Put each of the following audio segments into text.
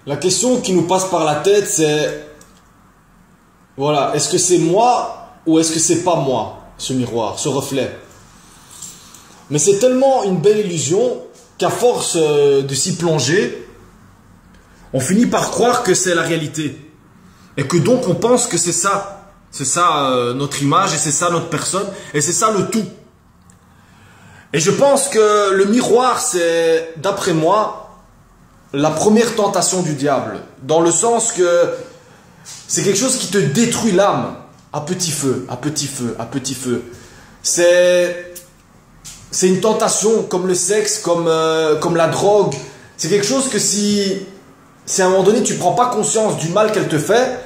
La question qui nous passe par la tête, c'est, voilà, est-ce que c'est moi ou est-ce que c'est pas moi, ce miroir, ce reflet? Mais c'est tellement une belle illusion qu'à force de s'y plonger, on finit par croire que c'est la réalité. Et que donc on pense que c'est ça notre image, et c'est ça notre personne, et c'est ça le tout. Et je pense que le miroir, c'est, d'après moi, la première tentation du diable. Dans le sens que c'est quelque chose qui te détruit l'âme, à petit feu, à petit feu, à petit feu. C'est une tentation, comme le sexe, comme la drogue. C'est quelque chose que si à un moment donné tu ne prends pas conscience du mal qu'elle te fait,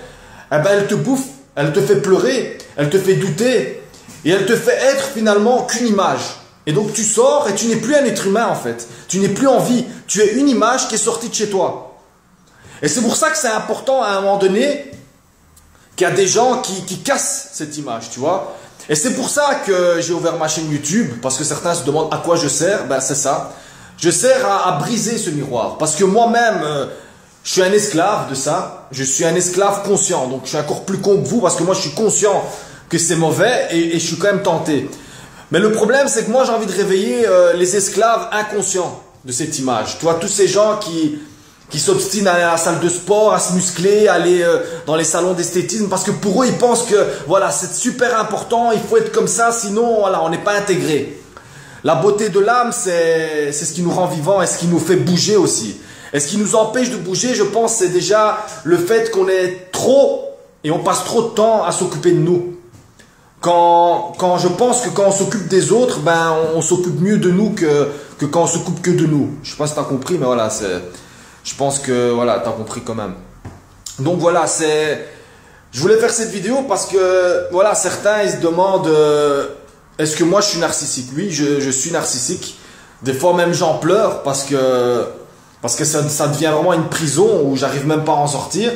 eh ben elle te bouffe, elle te fait pleurer, elle te fait douter, et elle te fait être finalement qu'une image. Et donc tu sors et tu n'es plus un être humain en fait. Tu n'es plus en vie. Tu es une image qui est sortie de chez toi. Et c'est pour ça que c'est important à un moment donné qu'il y a des gens qui cassent cette image, tu vois. Et c'est pour ça que j'ai ouvert ma chaîne YouTube, parce que certains se demandent à quoi je sers. Ben c'est ça. Je sers à briser ce miroir. Parce que moi-même, je suis un esclave de ça. Je suis un esclave conscient. Donc je suis encore plus con que vous, parce que moi je suis conscient que c'est mauvais et je suis quand même tenté. Mais le problème, c'est que moi, j'ai envie de réveiller les esclaves inconscients de cette image. Tu vois, tous ces gens qui s'obstinent à aller à la salle de sport, à se muscler, à aller dans les salons d'esthétisme, parce que pour eux, ils pensent que, voilà, c'est super important, il faut être comme ça, sinon, voilà, on n'est pas intégré. La beauté de l'âme, c'est ce qui nous rend vivants et ce qui nous fait bouger aussi. Et ce qui nous empêche de bouger, je pense, c'est déjà le fait qu'on est trop, et on passe trop de temps à s'occuper de nous. Quand je pense que quand on s'occupe des autres, ben on s'occupe mieux de nous que quand on s'occupe que de nous. Je sais pas si tu as compris, mais voilà, je pense que voilà, tu as compris quand même. Donc voilà, je voulais faire cette vidéo parce que voilà, certains ils se demandent est-ce que moi je suis narcissique? Oui, je suis narcissique. Des fois même j'en pleure parce que ça devient vraiment une prison où j'arrive même pas à en sortir.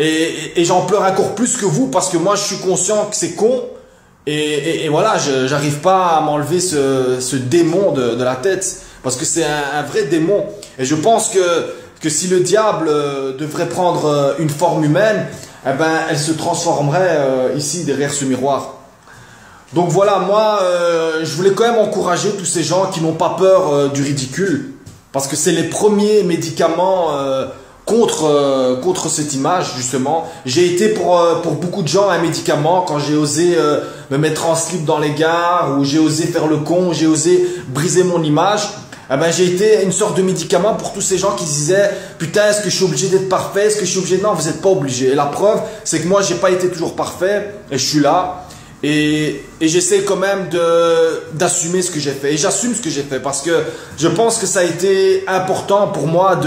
Et j'en pleure encore plus que vous parce que moi je suis conscient que c'est con et voilà, j'arrive pas à m'enlever ce démon de la tête parce que c'est un vrai démon. Et je pense que si le diable devrait prendre une forme humaine, eh ben, elle se transformerait ici derrière ce miroir. Donc voilà, moi je voulais quand même encourager tous ces gens qui n'ont pas peur du ridicule parce que c'est les premiers médicaments contre cette image justement. J'ai été pour beaucoup de gens un médicament quand j'ai osé me mettre en slip dans les gares, ou j'ai osé faire le con, j'ai osé briser mon image. Eh ben, j'ai été une sorte de médicament pour tous ces gens qui se disaient putain, est-ce que je suis obligé d'être parfait, est-ce que je suis obligé? Non, vous n'êtes pas obligé. Et la preuve, c'est que moi j'ai pas été toujours parfait et je suis là et j'essaie quand même d'assumer ce que j'ai fait, et j'assume ce que j'ai fait parce que je pense que ça a été important pour moi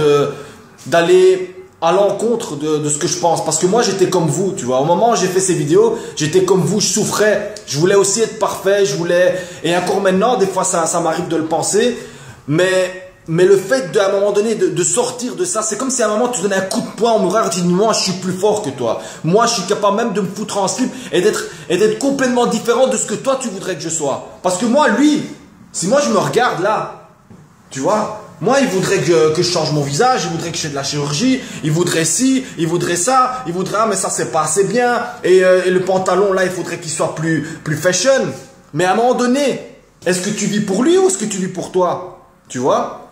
d'aller à l'encontre de ce que je pense. Parce que moi, j'étais comme vous, tu vois. Au moment où j'ai fait ces vidéos, j'étais comme vous, je souffrais. Je voulais aussi être parfait, et encore maintenant, des fois, ça m'arrive de le penser. Mais le fait d'à un moment donné de sortir de ça, c'est comme si à un moment, tu donnais un coup de poing au miroir et tu dis, moi, je suis plus fort que toi. Moi, je suis capable même de me foutre en slip et d'être complètement différent de ce que toi, tu voudrais que je sois. Parce que moi, lui, si moi, je me regarde là, tu vois, moi, il voudrait que je change mon visage, il voudrait que je fasse de la chirurgie, il voudrait ci, il voudrait ça, il voudrait, ah, mais ça, c'est pas assez bien, et le pantalon, là, il faudrait qu'il soit plus fashion. Mais à un moment donné, est-ce que tu vis pour lui ou est-ce que tu vis pour toi? Tu vois?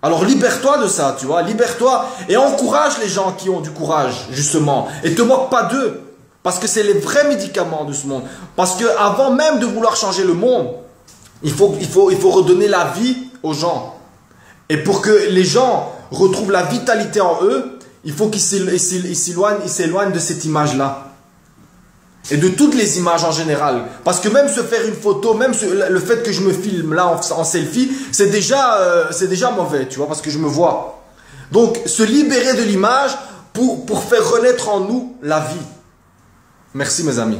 Alors, libère-toi de ça, tu vois, libère-toi et encourage les gens qui ont du courage, justement, et te moque pas d'eux, parce que c'est les vrais médicaments de ce monde. Parce que avant même de vouloir changer le monde, il faut redonner la vie aux gens. Et pour que les gens retrouvent la vitalité en eux, il faut qu'ils s'éloignent de cette image-là. Et de toutes les images en général. Parce que même se faire une photo, même le fait que je me filme là en selfie, c'est déjà mauvais, tu vois, parce que je me vois. Donc, se libérer de l'image pour faire renaître en nous la vie. Merci mes amis.